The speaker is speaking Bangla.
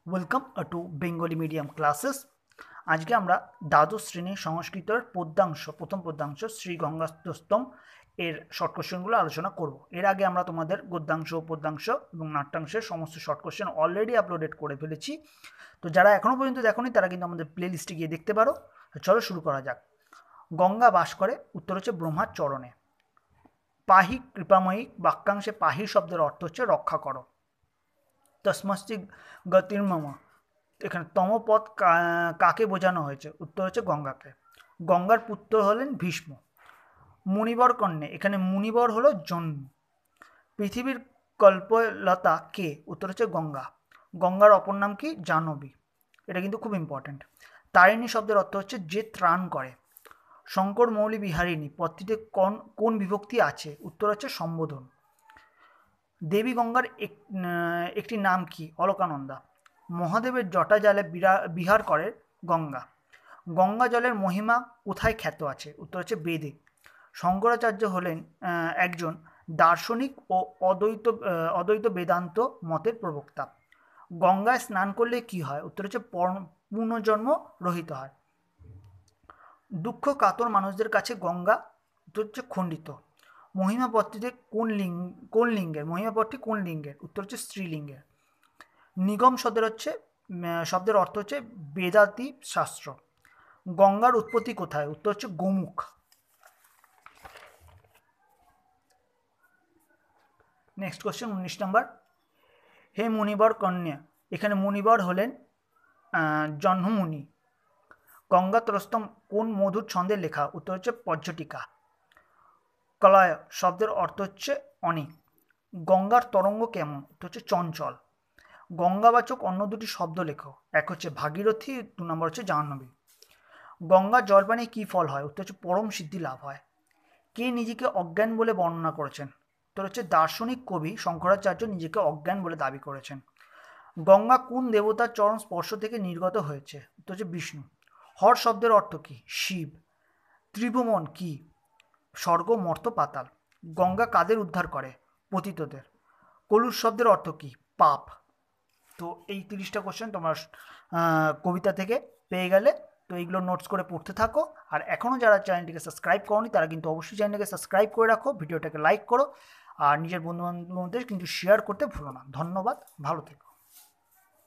Welcome to Bengali medium classes. আজকে আমরা দ্বাদশ শ্রেণীর সংস্কৃতের প্রথম পদ্যাংশ শ্রী গঙ্গাস্তোত্তম এর শর্ট কোশ্চেনগুলো আলোচনা করব। এর আগে আমরা তোমাদের গদ্যাংশ, পদ্যাংশ এবং নাট্যাংশের সমস্ত শর্ট কোশ্চেন অলরেডি আপলোডেড করে ফেলেছি। তো যারা এখনও পর্যন্ত দেখোনি তারা কিন্তু আমাদের প্লে লিস্টে গিয়ে দেখতে পারো। চলো শুরু করা যাক। গঙ্গা বাস করে, উত্তর হচ্ছে ব্রহ্মার চরণে। পাহি কৃপাময়ী, বাক্যাংশে পাহি শব্দের অর্থ হচ্ছে রক্ষা করো। তস্মস্তি গতির্মম, এখানে তমপদ কাকে বোঝানো হয়েছে? উত্তর হচ্ছে গঙ্গাকে। গঙ্গার পুত্র হলেন ভীষ্ম। মুনিবর কন্যা, এখানে মুনিবর হলো জন্ম। পৃথিবীর কল্পলতা কে? উত্তর হচ্ছে গঙ্গা। গঙ্গার অপর নাম কি? জাহ্নবী। এটা কিন্তু খুব ইম্পর্টেন্ট। তারিণী শব্দের অর্থ হচ্ছে যে ত্রাণ করে। শঙ্কর মৌলি বিহারিণী পদটিতে কোন বিভক্তি আছে? উত্তর হচ্ছে সম্বোধন। দেবী গঙ্গার একটি নাম কি? অলকানন্দা। মহাদেবের জটা জালে বিহার করে গঙ্গা। গঙ্গা জলের মহিমা কোথায় খ্যাত আছে? উত্তর হচ্ছে বেদে। শঙ্করাচার্য হলেন একজন দার্শনিক ও অদ্বৈত বেদান্ত মতের প্রবক্তা। গঙ্গায় স্নান করলে কি হয়? উত্তর হচ্ছে পুনর্জন্ম রহিত হয়। দুঃখ কাতর মানুষদের কাছে গঙ্গা উত্তর হচ্ছে খণ্ডিত। মহিমাপদটিতে কোন লিঙ্গের? মহিমাপদটি কোন লিঙ্গের? উত্তর হচ্ছে স্ত্রীলিঙ্গের। নিগম শব্দের অর্থ হচ্ছে বেদাতি শাস্ত্র। গঙ্গার উৎপত্তি কোথায়? উত্তর হচ্ছে গোমুখ। নেক্সট কোশ্চেন 19 নম্বর। হে মুনিবর কন্যা, এখানে মুনিবর হলেন জহ্নমুনি। গঙ্গাত্রস্তম কোন মধুর ছন্দে লেখা? উত্তর হচ্ছে পর্যটিকা। কলয় শব্দের অর্থ হচ্ছে অনেক। গঙ্গার তরঙ্গ কেমন? উত্তর হচ্ছে চঞ্চল। গঙ্গাবাচক অন্য দুটি শব্দ লেখো। এক হচ্ছে ভাগীরথী, 2 নম্বর হচ্ছে জাহ্নবী। গঙ্গার জল পানে কি ফল হয়? উত্তর হচ্ছে পরম সিদ্ধি লাভ হয়। কে নিজেকে অজ্ঞান বলে বর্ণনা করেছেন? উত্তর হচ্ছে দার্শনিক কবি শঙ্করাচার্য নিজেকে অজ্ঞান বলে দাবি করেছেন। গঙ্গা কোন দেবতার চরণ স্পর্শ থেকে নির্গত হয়েছে? উত্তর হচ্ছে বিষ্ণু। হর শব্দের অর্থ কি? শিব। ত্রিভুবন কি? স্বর্গ, মর্ত, পাতাল। গঙ্গা কাদের উদ্ধার করে? পতিতদের। কলুষ শব্দের অর্থ কি? পাপ। তো এই 30টা কোশ্চেন তোমার কবিতা থেকে পেয়ে গেলে। তো এইগুলো নোটস করে পড়তে থাকো। আর এখনও যারা চ্যানেলটিকে সাবস্ক্রাইব করোনি তারা কিন্তু অবশ্যই চ্যানেলটিকে সাবস্ক্রাইব করে রাখো, ভিডিওটাকে লাইক করো আর নিজের বন্ধুবান্ধবদের কিন্তু শেয়ার করতে ভুলো না। ধন্যবাদ, ভালো থেকো।